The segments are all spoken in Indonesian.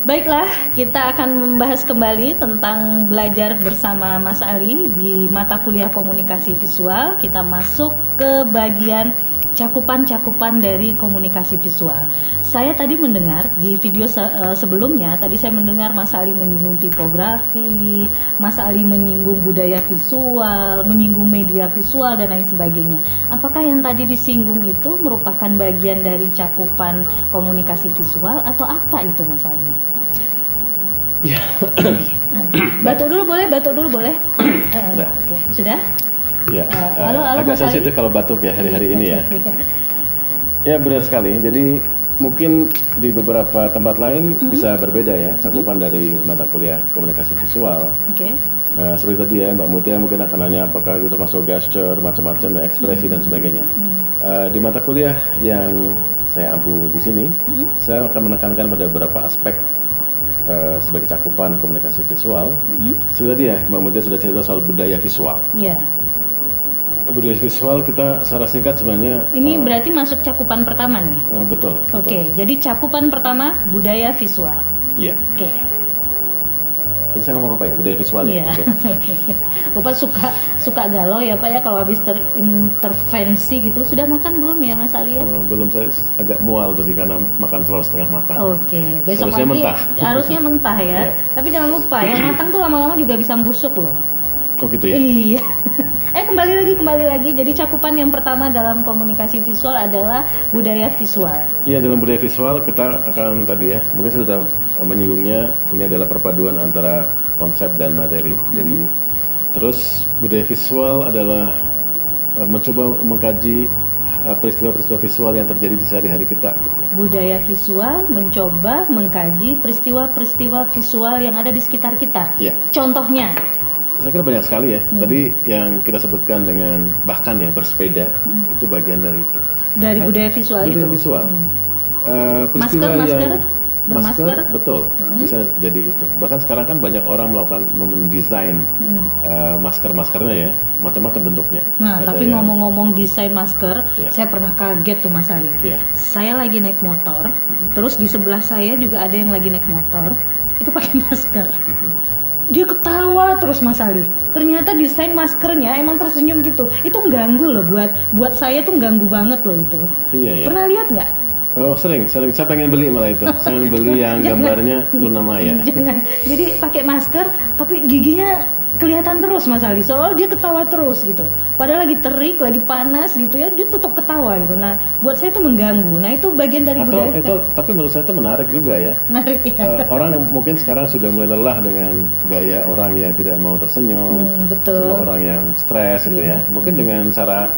Baiklah, kita akan membahas kembali tentang belajar bersama Mas Ali di mata kuliah komunikasi visual. Kita masuk ke bagian cakupan-cakupan dari komunikasi visual. Saya tadi mendengar di video sebelumnya, tadi saya mendengar Mas Ali menyinggung tipografi, Mas Ali menyinggung budaya visual, menyinggung media visual dan lain sebagainya. Apakah yang tadi disinggung itu merupakan bagian dari cakupan komunikasi visual atau apa itu Mas Ali? Ya. Batuk dulu boleh? Oke, sudah? Ya, halo agak Mas Ali. sensitif kalau batuk ya hari-hari ini ya. Ya benar sekali. Jadi mungkin di beberapa tempat lain bisa berbeda ya cakupan dari mata kuliah komunikasi visual. Oke. Seperti tadi ya Mbak Mutia mungkin akan nanya apakah itu termasuk gesture, macam-macam ekspresi dan sebagainya. Di mata kuliah yang saya ampu di sini, saya akan menekankan pada beberapa aspek sebagai cakupan komunikasi visual. Seperti tadi ya Mbak Mutia sudah cerita soal budaya visual. Iya. Budaya visual kita secara singkat sebenarnya ini berarti masuk cakupan pertama nih. Betul. Oke, jadi cakupan pertama budaya visual. Iya. Oke. Tadi saya ngomong apa ya? Budaya visual ya. Iya. Bapak suka galau ya Pak ya kalau habis terintervensi gitu. Sudah makan belum ya Mas Ali ya? Belum, saya agak mual tadi karena makan telur setengah matang. Oke. Besok harusnya pagi mentah. Harusnya mentah ya. Iya. Tapi jangan lupa yang matang tuh lama-lama juga bisa busuk loh. Oh gitu ya? Iya. Kembali lagi. Jadi cakupan yang pertama dalam komunikasi visual adalah budaya visual. Iya, dalam budaya visual kita akan tadi ya, mungkin saya sudah menyinggungnya, ini adalah perpaduan antara konsep dan materi. Jadi terus budaya visual adalah mencoba mengkaji peristiwa-peristiwa visual yang terjadi di sehari-hari kita. Gitu. Budaya visual mencoba mengkaji peristiwa-peristiwa visual yang ada di sekitar kita. Iya. Contohnya? Saya kira banyak sekali ya. Tadi yang kita sebutkan dengan bahkan ya bersepeda itu bagian dari itu. Dari budaya visual itu. Budaya visual. Masker, yang bermasker, betul bisa jadi itu. Bahkan sekarang kan banyak orang melakukan mendesain masker-maskernya ya, macam-macam bentuknya. Nah, ada tapi yang, ngomong-ngomong desain masker, Iya. saya pernah kaget tuh Mas Ali. Iya. Saya lagi naik motor, terus di sebelah saya juga ada yang lagi naik motor, itu pakai masker. Dia ketawa terus Mas Ali. Ternyata desain maskernya emang tersenyum gitu. Itu ganggu loh buat saya tuh ganggu banget loh itu. Iya. Pernah lihat nggak? Oh sering. Saya pengen beli malah itu. Saya beli yang gambarnya Luna Maya. Jangan. Jadi pakai masker tapi giginya kelihatan terus Mas Ali. Soalnya dia ketawa terus gitu. Padahal lagi terik, lagi panas gitu ya, dia tetap ketawa gitu. Nah, buat saya itu mengganggu. Nah, itu bagian dari budaya. Tapi menurut saya itu menarik juga ya. Menarik ya. Orang mungkin sekarang sudah mulai lelah dengan gaya orang yang tidak mau tersenyum. Betul. Semua orang yang stres gitu ya. Mungkin dengan cara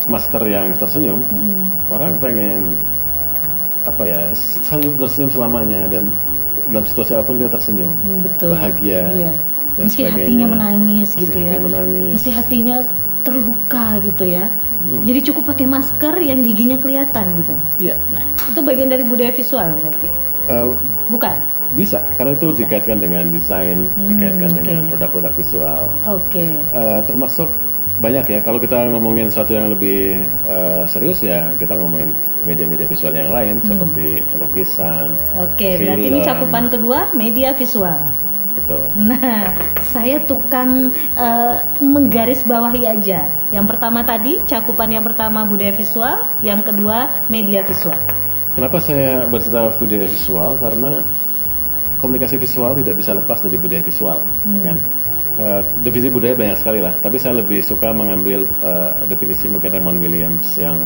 masker yang tersenyum, orang pengen tersenyum selamanya dan dalam situasi apapun kita tersenyum. Betul. Bahagia. Iya. Dan meski sebagainya. hatinya menangis gitu ya. Menangis. Meski hatinya terluka gitu ya. Jadi cukup pakai masker yang giginya kelihatan gitu. Iya. Nah, itu bagian dari budaya visual berarti. Bukan? Bisa, karena itu dikaitkan dengan desain, dikaitkan dengan produk-produk visual. Oke. Termasuk banyak ya. Kalau kita ngomongin sesuatu yang lebih serius ya, kita ngomongin media-media visual yang lain seperti lukisan. Oke, berarti ini cakupan kedua media visual. Betul. Nah, saya tukang menggarisbawahi aja. Yang pertama tadi, cakupan yang pertama budaya visual, yang kedua media visual. Kenapa saya bercerita budaya visual? Karena komunikasi visual tidak bisa lepas dari budaya visual, kan? Definisi budaya banyak sekali lah, tapi saya lebih suka mengambil definisi mungkin Raymond Williams yang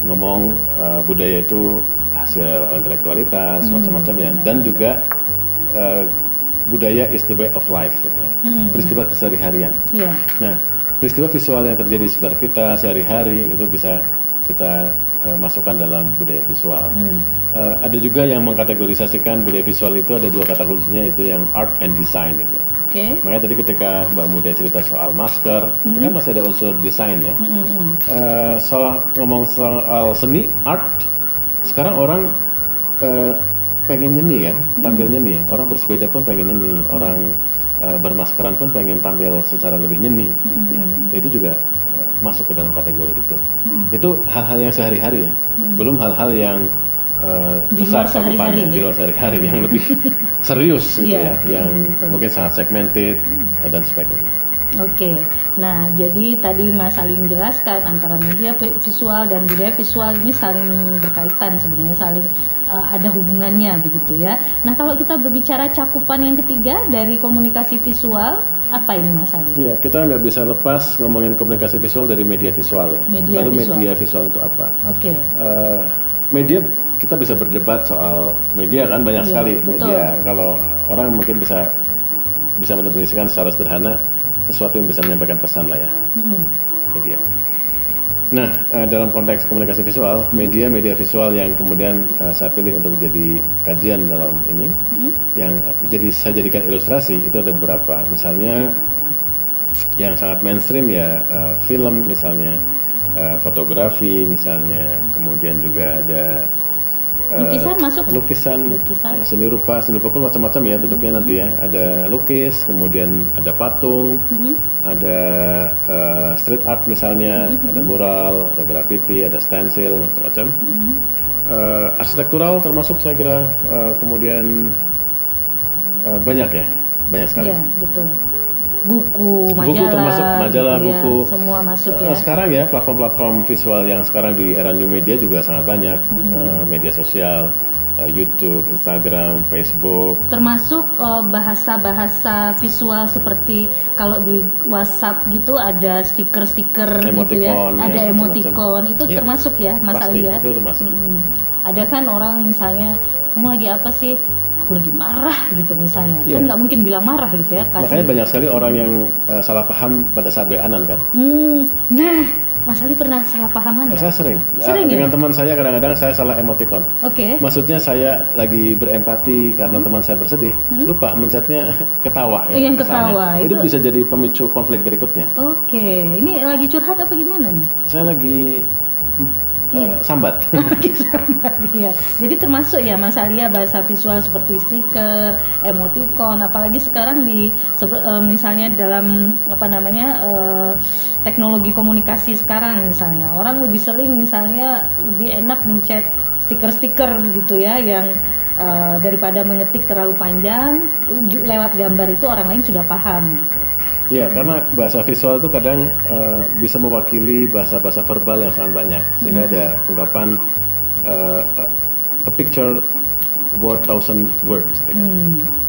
ngomong budaya itu hasil intelektualitas, macam-macam ya, dan juga budaya is the way of life gitu ya. Peristiwa keseharian. Yeah. Nah, peristiwa visual yang terjadi di sekitar kita sehari-hari itu bisa kita masukkan dalam budaya visual. Ada juga yang mengkategorisasikan budaya visual itu ada dua kata kuncinya, itu yang art and design itu. Makanya tadi ketika Mbak Mutia cerita soal masker, itu kan masih ada unsur desain ya. Ngomong soal seni, art, sekarang orang pengen nyanyi kan, tampil nyanyi. Orang bersepeda pun pengen nyanyi, orang bermaskeran pun pengen tampil secara lebih nyanyi. Ya. Itu juga masuk ke dalam kategori itu. Itu hal-hal yang sehari-hari ya. Belum hal-hal yang di besar luar sehari-hari, cakupannya, di luar sehari-hari yang lebih serius gitu Iya, ya, yang betul. mungkin sangat segmented dan sebagainya. Oke, nah jadi tadi Mas Ali menjelaskan antara media visual dan budaya visual ini saling berkaitan sebenarnya, saling ada hubungannya begitu ya. Nah kalau kita berbicara cakupan yang ketiga dari komunikasi visual, apa ini Mas Ali? Iya, kita nggak bisa lepas ngomongin komunikasi visual dari media visual ya. Media Lalu visual. media visual itu apa? Oke. Media, kita bisa berdebat soal media kan, banyak Iya, sekali betul. media. Kalau orang mungkin bisa mendefinisikan secara sederhana sesuatu yang bisa menyampaikan pesan lah ya, media. Nah, dalam konteks komunikasi visual, media visual yang kemudian saya pilih untuk jadi kajian dalam ini, yang saya jadikan ilustrasi itu ada beberapa. Misalnya yang sangat mainstream ya, film misalnya, fotografi misalnya, kemudian juga ada Lukisan masuk nggak? lukisan, Lukisan. seni rupa pun macam-macam ya bentuknya nanti ya. Ada lukis, kemudian ada patung, ada street art misalnya, ada mural, ada graffiti, ada stencil, macam-macam. Arsitektural termasuk saya kira, kemudian banyak sekali. Iya, betul. Buku, majalah, termasuk majalah, iya, buku. semua masuk ya. Sekarang ya platform-platform visual yang sekarang di era new media juga sangat banyak. Media sosial, YouTube, Instagram, Facebook. Termasuk bahasa-bahasa visual seperti kalau di WhatsApp gitu ada stiker-stiker gitu ya, Emoticon, ada ya, emoticon, itu Ya, termasuk ya Mas pasti, Ali ya. itu termasuk. Ada kan orang misalnya, kamu lagi apa sih? Aku lagi marah gitu misalnya, Iya. kan nggak mungkin bilang marah gitu ya. Makanya banyak sekali orang yang salah paham pada saat WA-an kan. Nah, Mas Ali pernah salah pahaman nggak? Saya sering. Sering ya? Dengan teman saya kadang-kadang saya salah emoticon. Oke. Maksudnya saya lagi berempati karena teman saya bersedih, lupa mencetnya ketawa ya. Yang misalnya. ketawa, Itu itu- bisa jadi pemicu konflik berikutnya. Oke, ini lagi curhat apa gimana nih? Saya lagi sambat. Iya. Jadi termasuk ya Mas Alia bahasa visual seperti stiker, emoticon, apalagi sekarang misalnya dalam teknologi komunikasi sekarang misalnya orang lebih sering misalnya lebih enak mencet stiker-stiker gitu ya yang daripada mengetik terlalu panjang lewat gambar itu orang lain sudah paham gitu. Iya, karena bahasa visual itu kadang bisa mewakili bahasa-bahasa verbal yang sangat banyak, sehingga ada ungkapan a picture worth 1,000 words. Gitu kan.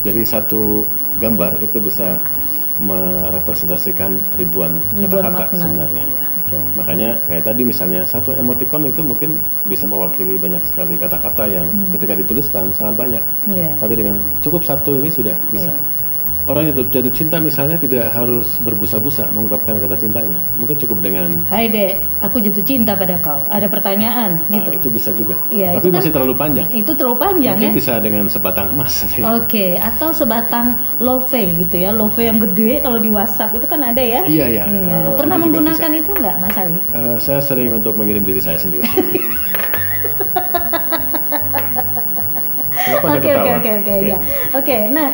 Jadi satu gambar itu bisa merepresentasikan ribuan kata-kata makna. sebenarnya. Oke. Makanya kayak tadi misalnya satu emoticon itu mungkin bisa mewakili banyak sekali kata-kata yang ketika dituliskan sangat banyak. Iya. Tapi dengan cukup satu ini sudah bisa. Orang yang jatuh cinta misalnya tidak harus berbusa-busa mengungkapkan kata cintanya. Mungkin cukup dengan Hai Dek, aku jatuh cinta pada kau. Ada pertanyaan gitu. itu bisa juga. Iya, Tapi itu masih terlalu panjang. Itu terlalu panjang Mungkin ya. bisa dengan sebatang emas. Oke, atau sebatang love gitu ya, love yang gede kalau di WhatsApp itu kan ada ya. Iya, iya. Pernah Itu juga menggunakan bisa. itu nggak Mas Ali? Saya sering untuk mengirim diri saya sendiri. Kenapa Anda ketawa? Oke, ya. Oke, nah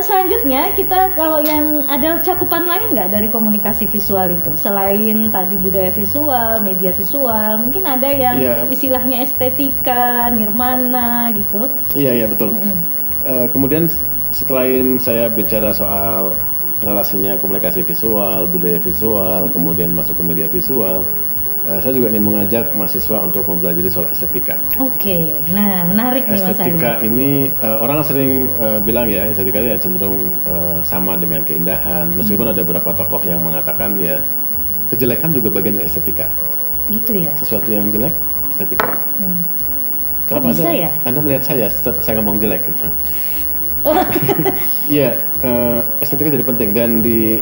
selanjutnya kita kalau yang ada cakupan lain nggak dari komunikasi visual itu selain tadi budaya visual, media visual, mungkin ada yang Iya. istilahnya estetika, nirmana gitu. Iya betul. Kemudian setelah saya bicara soal relasinya komunikasi visual, budaya visual, kemudian masuk ke media visual, saya juga ingin mengajak mahasiswa untuk mempelajari soal estetika. Oke, nah menarik nih Mas Ali. Estetika ini orang sering bilang ya estetika ya cenderung sama dengan keindahan. Meskipun ada beberapa tokoh yang mengatakan ya kejelekan juga bagian dari estetika. Gitu ya. Sesuatu yang jelek estetika. Kok bisa ya? Anda melihat saya setiap saya ngomong jelek gitu. Iya, estetika jadi penting dan di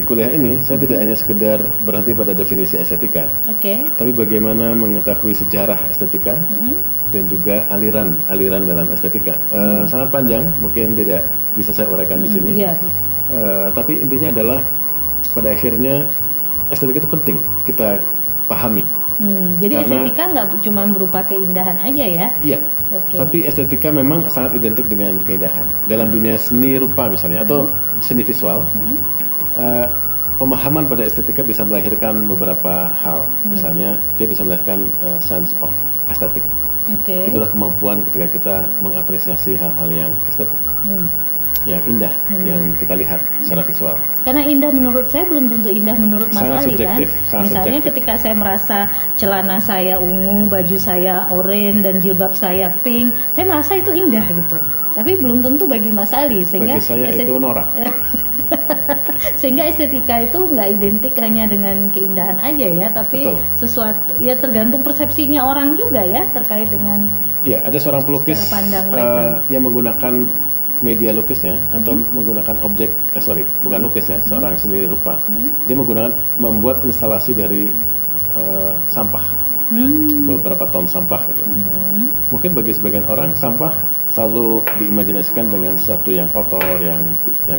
kuliah ini saya tidak hanya sekedar berhenti pada definisi estetika, Oke. tapi bagaimana mengetahui sejarah estetika dan juga aliran dalam estetika. Sangat panjang, mungkin tidak bisa saya uraikan di sini. Iya. Tapi intinya adalah pada akhirnya estetika itu penting kita pahami. Jadi Karena- estetika nggak cuma berupa keindahan aja ya. Iya. Oke. Tapi estetika memang sangat identik dengan keindahan. Dalam dunia seni rupa misalnya atau seni visual, pemahaman pada estetika bisa melahirkan beberapa hal. Misalnya dia bisa melahirkan sense of aesthetic. Oke. Itulah kemampuan ketika kita mengapresiasi hal-hal yang estetik, yang indah, yang kita lihat secara visual. Karena indah menurut saya belum tentu indah menurut Mas Sangat Ali subjektif, kan. sangat Misalnya subjektif. ketika saya merasa celana saya ungu, baju saya oranye dan jilbab saya pink, saya merasa itu indah gitu. Tapi belum tentu bagi Mas Ali, sehingga Bagi saya itu norak. sehingga estetika itu nggak identik hanya dengan keindahan aja ya, tapi Betul. sesuatu ya tergantung persepsinya orang juga ya terkait dengan Ya, ada seorang pelukis Secara pandang mereka. yang menggunakan media lukisnya atau menggunakan objek, bukan lukis ya, seorang sendiri rupa. Dia membuat instalasi dari sampah, beberapa ton sampah gitu. Mungkin bagi sebagian orang sampah selalu diimajinasikan dengan sesuatu yang kotor, yang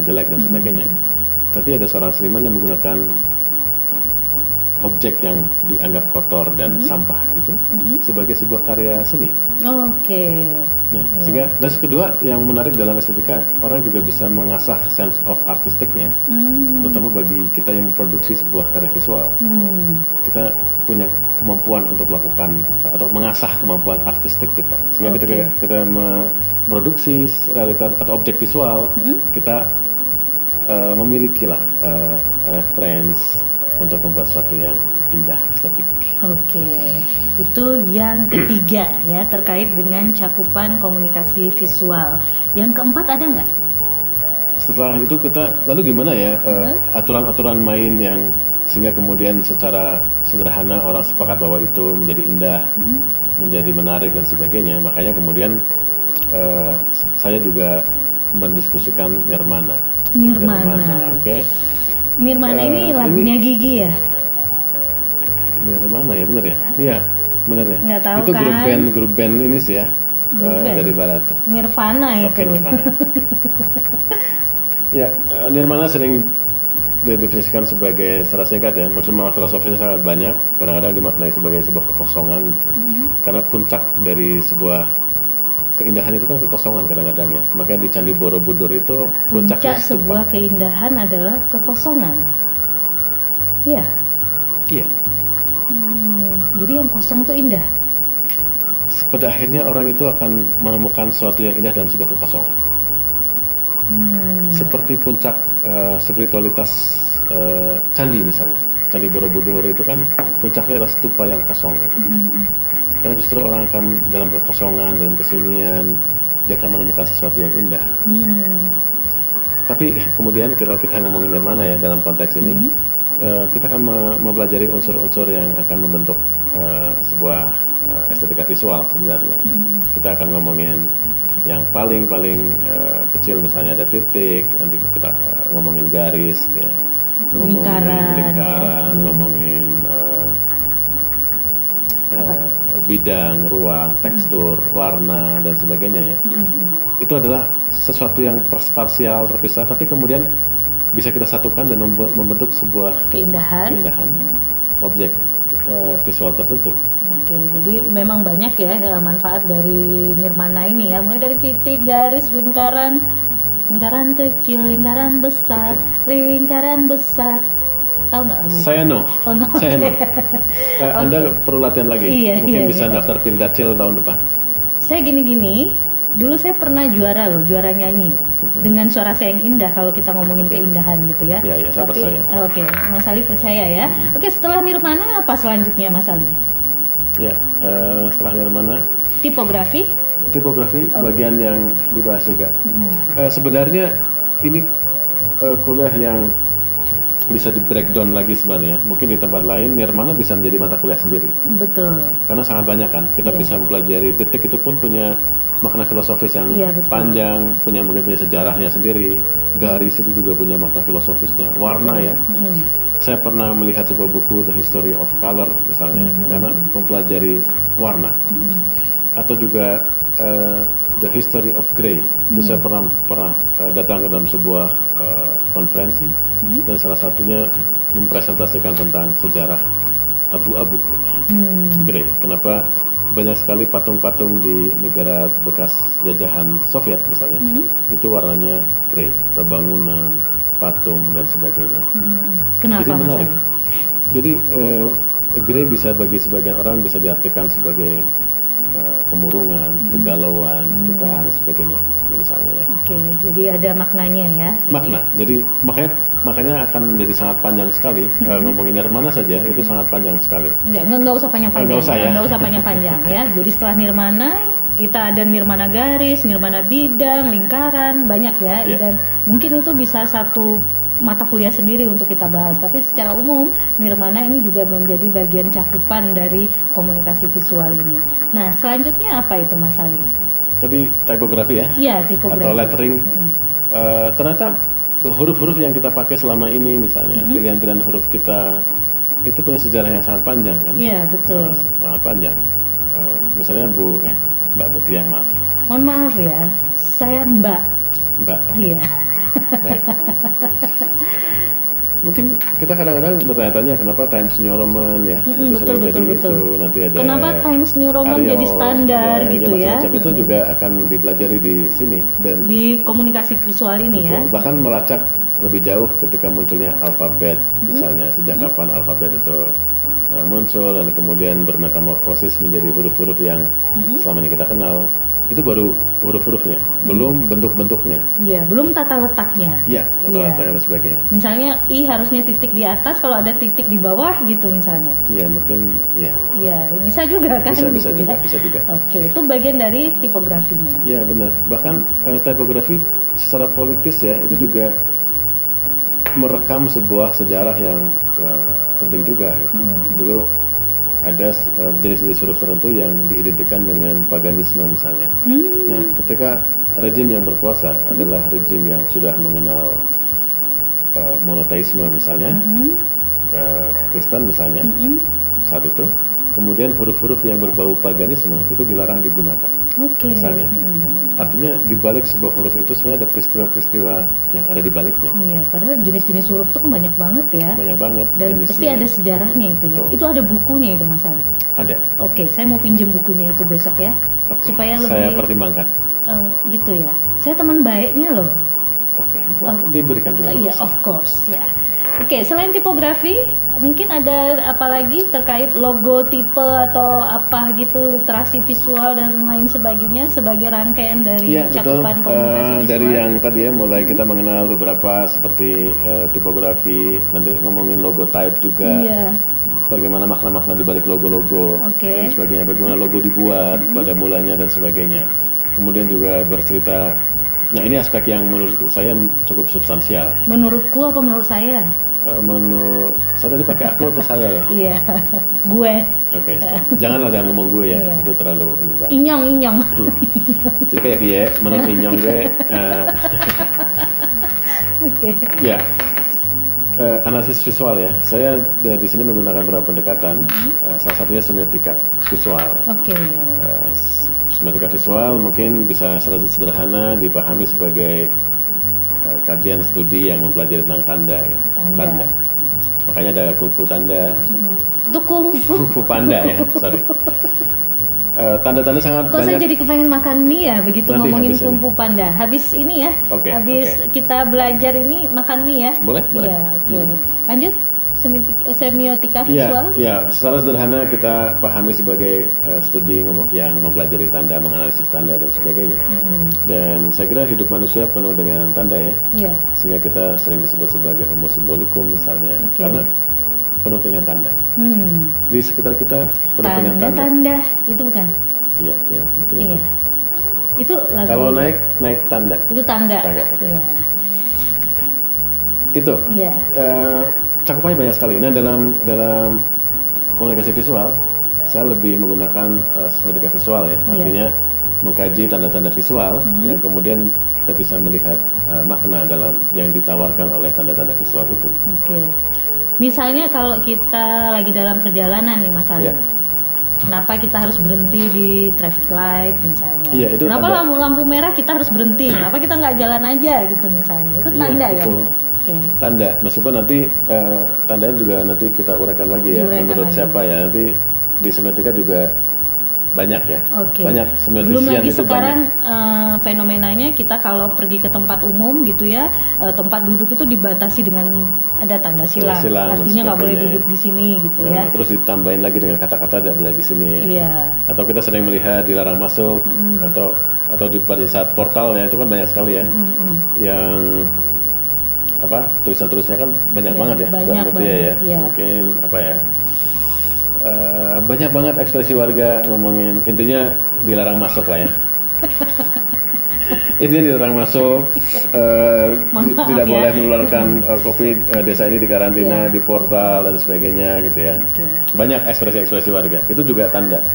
jelek dan sebagainya. Tapi ada seorang seniman yang menggunakan objek yang dianggap kotor dan sampah itu sebagai sebuah karya seni. Oke. Ya, sehingga dan kedua yang menarik dalam estetika, orang juga bisa mengasah sense of artistiknya, terutama bagi kita yang memproduksi sebuah karya visual. Kita punya kemampuan untuk melakukan atau mengasah kemampuan artistik kita, sehingga ketika kita memproduksi realitas atau objek visual, kita memiliki lah reference untuk membuat sesuatu yang indah, estetik. Oke, itu yang ketiga ya terkait dengan cakupan komunikasi visual. Yang keempat ada nggak? Setelah itu kita lalu gimana ya aturan-aturan main yang sehingga kemudian secara sederhana orang sepakat bahwa itu menjadi indah, menjadi menarik dan sebagainya. Makanya kemudian saya juga mendiskusikan Nirmana. Oke. Nirmana ini lagunya Gigi ya? Nirmana ya, bener ya? Iya, bener ya. Nggak tahu itu kan? grup band ini sih ya, Band? dari barat. Nirvana itu. Oke, Nirvana. Ya, Nirmana sering didefinisikan sebagai secara singkat ya, maksudnya filosofisnya sangat banyak. Kadang-kadang dimaknai sebagai sebuah kekosongan gitu. Karena puncak dari sebuah keindahan itu kan kekosongan kadang-kadang ya. Makanya di Candi Borobudur itu puncaknya Puncak sebuah keindahan adalah kekosongan. Iya. Iya. Jadi yang kosong itu indah. Pada akhirnya orang itu akan menemukan sesuatu yang indah dalam sebuah kekosongan. Seperti puncak spiritualitas candi misalnya. Candi Borobudur itu kan puncaknya adalah stupa yang kosong gitu. Karena justru orang akan dalam kekosongan, dalam kesunyian, dia akan menemukan sesuatu yang indah. Tapi kemudian kalau kita ngomongin Nirmana ya dalam konteks ini, kita akan mempelajari unsur-unsur yang akan membentuk sebuah estetika visual sebenarnya. Kita akan ngomongin yang paling kecil, misalnya ada titik, nanti kita ngomongin garis, ya, ngomongin lingkaran, ngomongin bidang, ruang, tekstur, warna dan sebagainya ya. Itu adalah sesuatu yang parsial terpisah, tapi kemudian bisa kita satukan dan membentuk sebuah keindahan objek visual tertentu. Oke, jadi memang banyak ya manfaat dari Nirmana ini ya, mulai dari titik, garis, lingkaran kecil, lingkaran besar, lingkaran besar. Tahu nggak? Saya no. Oh, no. Saya no. Anda perlu latihan lagi. Mungkin bisa daftar Pildacil tahun depan. Saya gini-gini, dulu saya pernah juara nyanyi loh. Dengan suara saya yang indah kalau kita ngomongin keindahan gitu ya. Iya, saya percaya. Oke, Mas Ali percaya ya. Oke, setelah Nirmana apa selanjutnya Mas Ali? Ya, setelah Nirmana Tipografi bagian yang dibahas juga. Sebenarnya ini kuliah yang bisa di breakdown lagi sebenarnya. Mungkin di tempat lain Nirmana bisa menjadi mata kuliah sendiri. Betul. Karena sangat banyak kan. Kita bisa mempelajari titik itu pun punya makna filosofis yang panjang, mungkin punya sejarahnya sendiri. Garis itu juga punya makna filosofisnya. Warna ya. Saya pernah melihat sebuah buku The History of Color misalnya, karena mempelajari warna. Atau juga The History of Gray. Itu saya pernah datang ke dalam sebuah konferensi dan salah satunya mempresentasikan tentang sejarah abu-abu Gray. Kenapa banyak sekali patung-patung di negara bekas jajahan Soviet misalnya, itu warnanya Gray, bangunan, patung dan sebagainya. Kenapa? Jadi menarik. Jadi Gray bisa bagi sebagian orang bisa diartikan sebagai kemurungan, kegalauan, dukaan, dan sebagainya, misalnya ya. Oke, jadi ada maknanya ya. Makna. Jadi makanya akan jadi sangat panjang sekali. Ngomongin nirmana saja itu sangat panjang sekali. Nggak usah panjang-panjang. Nggak usah ya. Nggak usah panjang-panjang ya. Jadi setelah nirmana kita ada nirmana garis, nirmana bidang, lingkaran, banyak ya. Yeah. Dan mungkin itu bisa satu mata kuliah sendiri untuk kita bahas. Tapi secara umum nirmana ini juga menjadi bagian cakupan dari komunikasi visual ini. Nah, selanjutnya apa itu Mas Ali? Tadi tipografi ya? Iya, tipografi. Atau lettering. Ternyata huruf-huruf yang kita pakai selama ini misalnya, pilihan-pilihan huruf kita itu punya sejarah yang sangat panjang kan? Iya, betul. Sangat panjang. Misalnya Mbak Mutia, maaf. Mohon maaf ya, saya Mbak. Mbak. Iya. Baik. Mungkin kita kadang-kadang bertanya-tanya kenapa Times New Roman ya, itu sering jadi itu, nanti ada kenapa Times New Roman Arial, jadi standar gitu ya? Macam-macam itu juga akan dipelajari di sini dan di komunikasi visual ini betul, ya. bahkan melacak lebih jauh ketika munculnya alfabet, misalnya sejak kapan alfabet itu muncul dan kemudian bermetamorfosis menjadi huruf-huruf yang selama ini kita kenal. Itu baru huruf-hurufnya, belum bentuk-bentuknya. Iya, belum tata letaknya. Iya, tata letaknya dan sebagainya. Misalnya I harusnya titik di atas, kalau ada titik di bawah gitu misalnya. Iya, mungkin ya. Iya, bisa juga kan? Bisa gitu juga. Oke, itu bagian dari tipografinya. Iya, benar. Bahkan tipografi secara politis ya, itu juga merekam sebuah sejarah yang penting juga gitu. Dulu ada jenis-jenis huruf tertentu yang diidentikan dengan paganisme misalnya. Nah, ketika rejim yang berkuasa adalah rejim yang sudah mengenal monoteisme misalnya, Kristen misalnya, saat itu, kemudian huruf-huruf yang berbau paganisme itu dilarang digunakan. Misalnya, artinya di balik sebuah huruf itu sebenarnya ada peristiwa-peristiwa yang ada di baliknya. Iya, padahal jenis-jenis huruf itu kan banyak banget ya. Banyak banget. Dan jenisnya. pasti ada sejarahnya itu ya. Betul. Itu ada bukunya itu Mas Ali. Ada. Oke, saya mau pinjem bukunya itu besok ya. Supaya lebih. Saya pertimbangkan. Gitu ya. Saya teman baiknya loh. Oke, diberikan juga. Iya, of course ya. Oke, selain tipografi, mungkin ada apa lagi terkait logo, tipe atau apa gitu, literasi visual dan lain sebagainya sebagai rangkaian dari cakupan komunikasi visual. Dari yang tadi ya, mulai kita mengenal beberapa seperti tipografi, nanti ngomongin logo type juga. Iya. Bagaimana makna-makna di balik logo-logo dan sebagainya, bagaimana logo dibuat pada mulanya dan sebagainya. Kemudian juga bercerita. Nah, ini aspek yang menurut saya cukup substansial. Menurutku apa menurut saya? Menurut saya tadi pakai aku atau saya ya? Iya, gue. Oke, jangan ngomong gue ya, itu terlalu Inyong. Jadi kayak dia, menurut Inyong gue. Oke. Ya, analisis visual ya. Saya di sini menggunakan beberapa pendekatan. Salah satunya semiotika visual. Oke. Semiotika visual mungkin bisa sederhana dipahami sebagai kajian studi yang mempelajari tentang tanda. Ya. Tanda. Makanya ada kungfu tanda. Itu kungfu. Kungfu panda ya, sorry. Tanda-tanda sangat Kok banyak. saya jadi kepengen makan mie ya begitu Nanti ngomongin habis kungfu panda. Habis ini ya. Habis kita belajar ini makan mie ya. Boleh. Iya, oke. Lanjut. Semiotika visual. Iya, secara sederhana kita pahami sebagai studi yang mempelajari tanda, menganalisis tanda dan sebagainya. Dan saya kira hidup manusia penuh dengan tanda ya. Iya. Sehingga kita sering disebut sebagai homo symbolikum misalnya, karena penuh dengan tanda. Di sekitar kita penuh dengan tanda. Tanda itu bukan? Iya, mungkin itu. Itu lagu. Kalau naik tanda. Itu tangga. Okay. Iya. Itu. Iya. Cakupannya banyak sekali. Nah, dalam komunikasi visual, saya lebih menggunakan semiotika visual ya. Artinya mengkaji tanda-tanda visual yang kemudian kita bisa melihat makna dalam yang ditawarkan oleh tanda-tanda visual itu. Oke. Misalnya kalau kita lagi dalam perjalanan nih Mas Ali. Kenapa kita harus berhenti di traffic light misalnya? Iya, itu kenapa lampu merah kita harus berhenti? Kenapa kita nggak jalan aja gitu misalnya? Itu tanda ya. Tanda, meskipun nanti tandanya juga nanti kita uraikan lagi ya menurut siapa ya. Nanti di semiotika juga banyak ya. Oke. Banyak Belum semiotisien lagi itu sekarang banyak. fenomenanya kita kalau pergi ke tempat umum gitu ya, tempat duduk itu dibatasi dengan ada tanda silang. Silang dan Artinya nggak boleh sebagainya. duduk di sini gitu ya. Terus ditambahin lagi dengan kata-kata tidak boleh di sini. Iya. Atau kita sering melihat dilarang masuk atau di pada saat portal ya, itu kan banyak sekali ya. Yang tulisan-tulisannya kan banyak banget ya. Banyak Mbak Mutia banget, ya. Mungkin banyak banget ekspresi warga ngomongin, intinya dilarang masuk lah ya. Intinya dilarang masuk, tidak boleh menularkan COVID, desa ini dikarantina, di portal dan sebagainya gitu ya. Banyak ekspresi-ekspresi warga, itu juga tanda.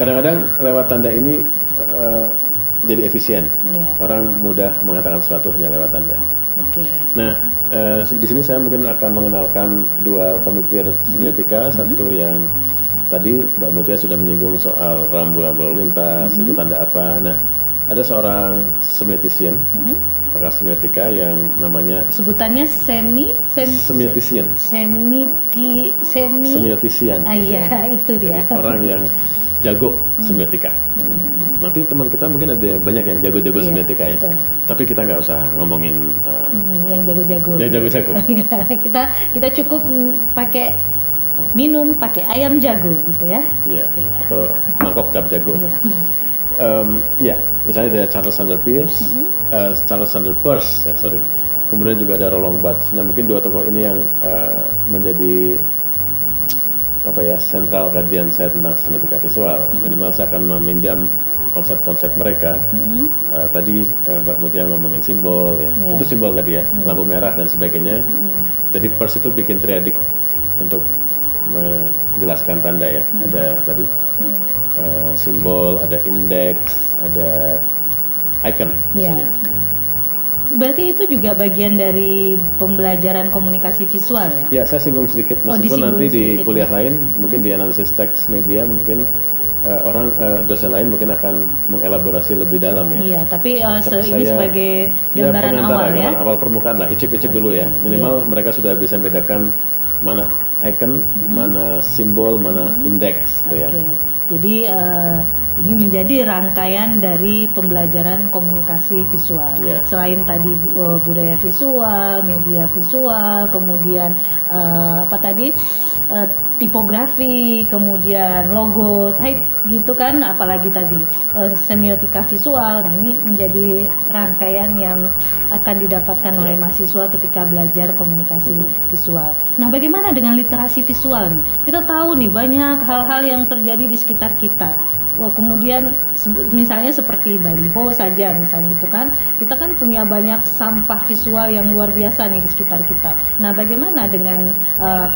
Kadang-kadang lewat tanda ini jadi efisien. Orang mudah mengatakan sesuatu hanya lewat tanda. Nah, di sini saya mungkin akan mengenalkan dua pemikir semiotika, satu yang tadi Mbak Mutia sudah menyinggung soal rambu-rambu lalu lintas, itu tanda apa. Nah, ada seorang semiotisien, pakar semiotika yang namanya sebutannya semiotisien. Semiotisian. Iya, itu dia. Jadi, orang yang jago semiotika. Nanti teman kita mungkin ada banyak yang jago-jago semiotika ya. Betul. Tapi kita nggak usah ngomongin yang jago-jago. Yang jago-jago. kita cukup pakai minum pakai ayam jago gitu ya. Iya. Atau mangkok cap jago. Misalnya ada Charles Sanders Peirce, kemudian juga ada Roland Barthes. Nah, mungkin dua tokoh ini yang menjadi sentral kajian saya tentang semiotika visual. Minimal saya akan meminjam konsep-konsep mereka. Tadi Mbak Mutia ngomongin simbol ya. Itu simbol tadi ya, lampu merah dan sebagainya. Jadi Peirce itu bikin triadik untuk menjelaskan tanda ya. Ada tadi simbol, ada indeks, ada icon misalnya. Berarti itu juga bagian dari pembelajaran komunikasi visual ya? Ya, saya singgung sedikit meskipun nanti di kuliah lain, mungkin di analisis teks media mungkin dosen lain mungkin akan mengelaborasi lebih dalam ya. Iya, tapi ini sebagai gambaran awal ya. Gambaran awal permukaan lah, icip-icip dulu ya. Minimal mereka sudah bisa membedakan mana icon, mana simbol, mana indeks gitu ya. Jadi ini menjadi rangkaian dari pembelajaran komunikasi visual. Selain tadi budaya visual, media visual, kemudian tipografi, kemudian logo, type gitu kan, apalagi tadi semiotika visual. Nah, ini menjadi rangkaian yang akan didapatkan oleh mahasiswa ketika belajar komunikasi visual. Nah, bagaimana dengan literasi visual nih? Kita tahu nih banyak hal-hal yang terjadi di sekitar kita. Kemudian misalnya seperti baliho saja misalnya gitu kan, kita kan punya banyak sampah visual yang luar biasa nih di sekitar kita. Nah, bagaimana dengan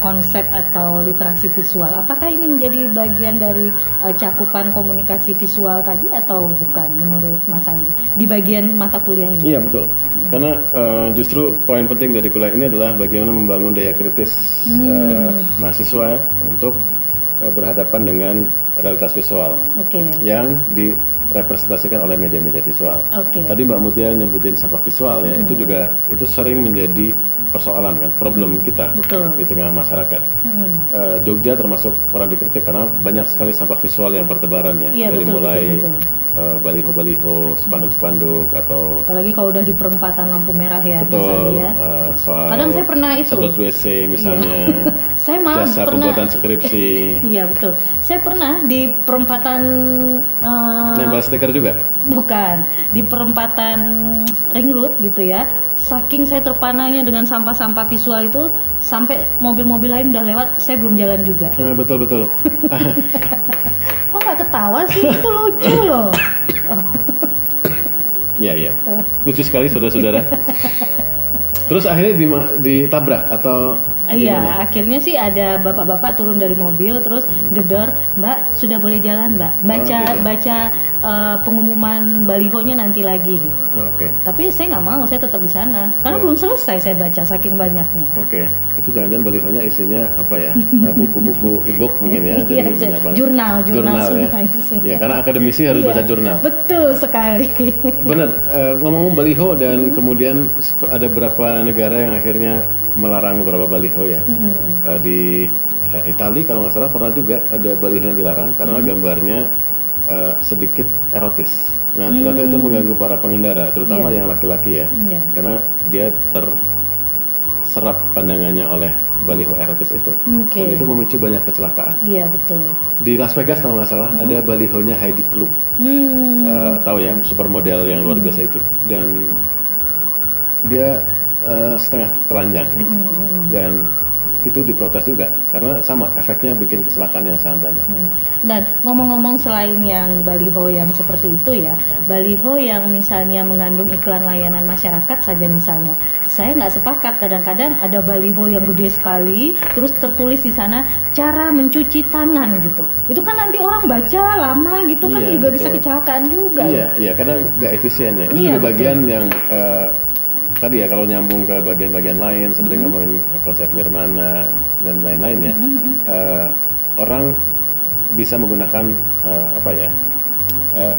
konsep atau literasi visual? Apakah ini menjadi bagian dari cakupan komunikasi visual tadi atau bukan menurut Mas Ali di bagian mata kuliah ini? Iya, betul. Karena justru poin penting dari kuliah ini adalah bagaimana membangun daya kritis mahasiswa untuk berhadapan dengan realitas visual yang direpresentasikan oleh media-media visual. Tadi Mbak Mutia nyebutin sampah visual ya, itu sering menjadi persoalan kan, problem kita di tengah masyarakat. Jogja termasuk orang dikritik karena banyak sekali sampah visual yang bertebaran ya, dari mulai baliho-baliho, spanduk-spanduk atau apalagi kalau udah di perempatan lampu merah ya. Betul. Ya. Soal kadang saya pernah itu sedot WC misalnya. Saya malah jasa pembuatan skripsi. Iya, betul. Saya pernah di perempatan nempel stiker juga? Bukan, di perempatan Ring Road gitu ya. Saking saya terpananya dengan sampah-sampah visual itu, sampai mobil-mobil lain udah lewat, saya belum jalan juga. Betul. Kok nggak ketawa sih? Itu lucu loh. Iya. Lucu sekali saudara-saudara. Terus akhirnya ditabrak atau Iya, akhirnya sih ada bapak-bapak turun dari mobil terus gedor, "Mbak, sudah boleh jalan, Mbak. Baca pengumuman balihonya nanti lagi gitu." Tapi saya nggak mau, saya tetap di sana karena belum selesai saya baca saking banyaknya. Itu jangan-jangan balihonya isinya apa ya? Buku-buku e-book mungkin ya. Jadi jurnal ya. Ya, karena akademisi harus baca jurnal. Betul sekali. Benar. Ngomong-ngomong baliho dan kemudian ada beberapa negara yang akhirnya melarang beberapa baliho ya. Di Italia kalau nggak salah pernah juga ada baliho yang dilarang karena gambarnya sedikit erotis. Nah, ternyata itu mengganggu para pengendara, terutama yang laki-laki ya, karena dia terserap pandangannya oleh baliho erotis itu, dan itu memicu banyak kecelakaan. Iya, betul. Di Las Vegas kalau nggak salah ada balihonya Heidi Klum, tahu ya, supermodel yang luar biasa itu, dan dia setengah telanjang, gitu. Dan itu diprotes juga karena sama efeknya bikin kecelakaan yang sangat banyak. Dan ngomong-ngomong selain yang baliho yang seperti itu ya, baliho yang misalnya mengandung iklan layanan masyarakat saja misalnya, saya nggak sepakat. Kadang-kadang ada baliho yang gede sekali, terus tertulis di sana cara mencuci tangan gitu. Itu kan nanti orang baca lama gitu kan, juga bisa kecelakaan juga. Iya, kadang nggak efisien ya. Ini juga bagian yang tadi ya, kalau nyambung ke bagian-bagian lain seperti ngomongin konsep nirmana dan lain-lain ya, orang bisa menggunakan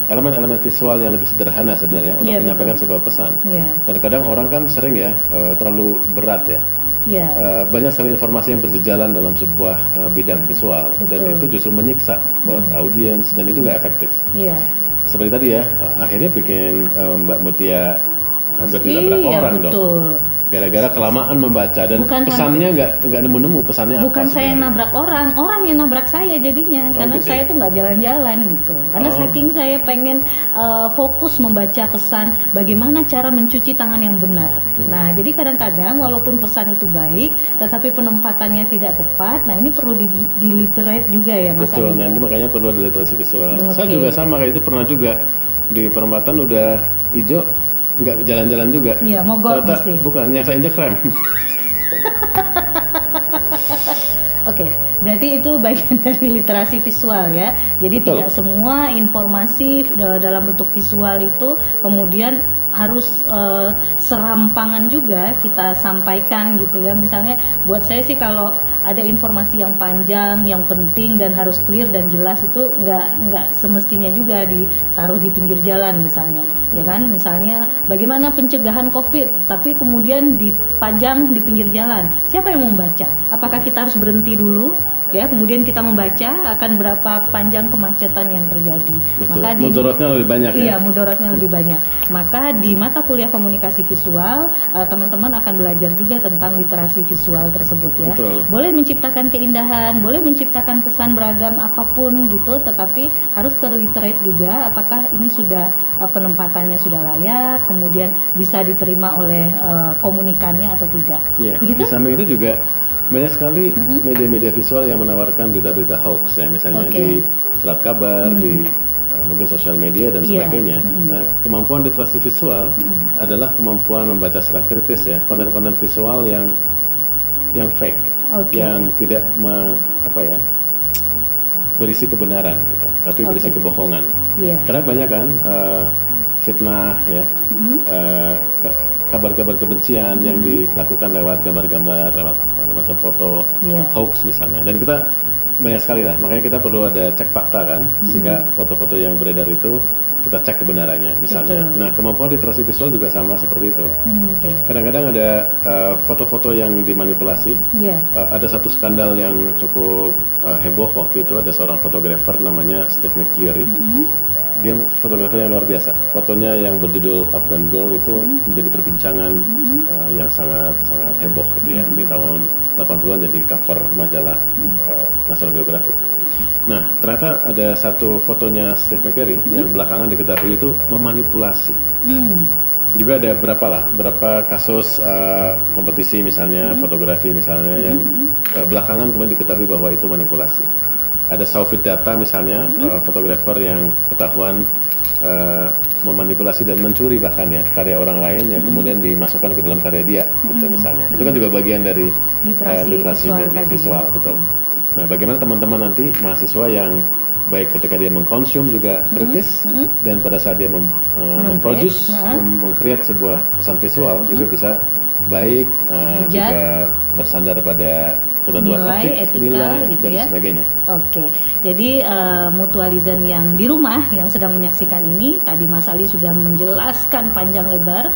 elemen-elemen visual yang lebih sederhana sebenarnya untuk menyampaikan sebuah pesan. Dan kadang orang kan sering ya terlalu berat ya. Banyak sekali informasi yang berjejalan dalam sebuah bidang visual, dan itu justru menyiksa buat audiens, dan itu nggak efektif. Seperti tadi ya, akhirnya bikin Mbak Mutia hampir ditabrak orang dong. Gara-gara kelamaan membaca dan pesannya nggak nemu-nemu pesannya. Bukan apa saya yang nabrak orang yang nabrak saya jadinya, karena gitu saya tuh nggak jalan-jalan gitu. Karena saking saya pengen fokus membaca pesan bagaimana cara mencuci tangan yang benar. Nah, jadi kadang-kadang walaupun pesan itu baik, tetapi penempatannya tidak tepat. Nah, ini perlu diliterate juga ya, Mas. Betul. Nah, itu makanya perlu ada literasi visual. Saya juga sama kayak itu, pernah juga di perempatan udah hijau, nggak jalan-jalan juga. Iya, mogok mesti. Bukan, yang saya injek rem. Oke, berarti itu bagian dari literasi visual ya. Jadi tidak semua informasi dalam bentuk visual itu kemudian harus serampangan juga kita sampaikan gitu ya. Misalnya buat saya sih, kalau ada informasi yang panjang, yang penting dan harus clear dan jelas, itu nggak semestinya juga ditaruh di pinggir jalan misalnya, ya kan? Misalnya bagaimana pencegahan COVID, tapi kemudian dipajang di pinggir jalan. Siapa yang mau membaca? Apakah kita harus berhenti dulu? Ya, kemudian kita membaca akan berapa panjang kemacetan yang terjadi. Betul. Maka mudaratnya lebih banyak. Iya, mudaratnya lebih banyak. Maka di mata kuliah komunikasi visual, teman-teman akan belajar juga tentang literasi visual tersebut ya. Betul. Boleh menciptakan keindahan, boleh menciptakan pesan beragam apapun gitu, tetapi harus terliterate juga apakah ini sudah penempatannya sudah layak, kemudian bisa diterima oleh komunikannya atau tidak. Iya. Gitu? Di samping itu juga banyak sekali media-media visual yang menawarkan berita-berita hoax ya, misalnya di surat kabar, di mungkin sosial media dan sebagainya. Nah, kemampuan literasi visual adalah kemampuan membaca secara kritis ya konten-konten visual yang fake, yang tidak berisi kebenaran gitu, tapi berisi kebohongan. Karena banyak kan fitnah ya, kabar-kabar kebencian yang dilakukan lewat gambar-gambar, lewat macam foto, hoax misalnya. Dan kita banyak sekali lah, makanya kita perlu ada cek fakta kan, sehingga foto-foto yang beredar itu kita cek kebenarannya misalnya. Betul. Nah, kemampuan literasi visual juga sama seperti itu. Kadang-kadang ada foto-foto yang dimanipulasi. Ada satu skandal yang cukup heboh waktu itu, ada seorang fotografer namanya Steve McCurry. Dia fotografer yang luar biasa. Fotonya yang berjudul Afghan Girl itu menjadi perbincangan yang sangat heboh gitu ya, di tahun 80-an jadi cover majalah National Geographic. Nah, ternyata ada satu fotonya Steve McCurry yang belakangan diketahui itu memanipulasi. Juga ada berapa kasus kompetisi misalnya, fotografi misalnya yang belakangan kemudian diketahui bahwa itu manipulasi. Ada Sophie Data misalnya, fotografer yang ketahuan memanipulasi dan mencuri bahkan ya karya orang lain yang kemudian dimasukkan ke dalam karya dia, gitu misalnya. Itu kan juga bagian dari literasi media visual, betul. Nah, bagaimana teman-teman nanti mahasiswa yang baik ketika dia mengkonsum juga kritis, dan pada saat dia memproduce, meng-create sebuah pesan visual juga bisa baik, juga bersandar pada ketentuan etika gitu dan ya, sebagainya. Oke, jadi mutualizan yang di rumah yang sedang menyaksikan ini, tadi Mas Ali sudah menjelaskan panjang lebar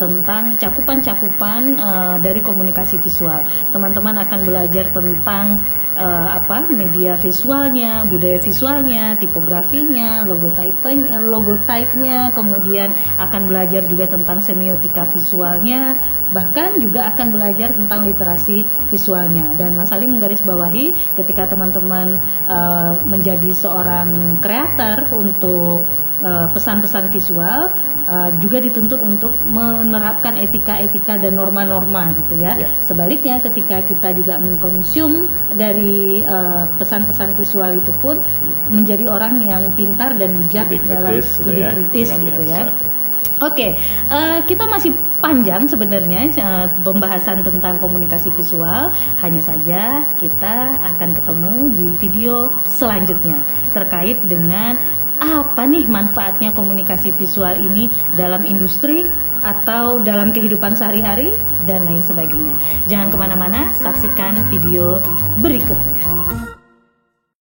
tentang cakupan-cakupan dari komunikasi visual. Teman-teman akan belajar tentang media visualnya, budaya visualnya, tipografinya, logotype-nya, kemudian akan belajar juga tentang semiotika visualnya, bahkan juga akan belajar tentang literasi visualnya. Dan Mas Ali menggarisbawahi ketika teman-teman menjadi seorang kreator untuk pesan-pesan visual, juga dituntut untuk menerapkan etika-etika dan norma-norma gitu ya. Sebaliknya ketika kita juga mengkonsum dari pesan-pesan visual itu pun menjadi orang yang pintar dan bijak lebih kritis gitu ya. Oke, kita masih panjang sebenarnya pembahasan tentang komunikasi visual. Hanya saja kita akan ketemu di video selanjutnya terkait dengan apa nih manfaatnya komunikasi visual ini dalam industri atau dalam kehidupan sehari-hari dan lain sebagainya. Jangan kemana-mana, saksikan video berikutnya.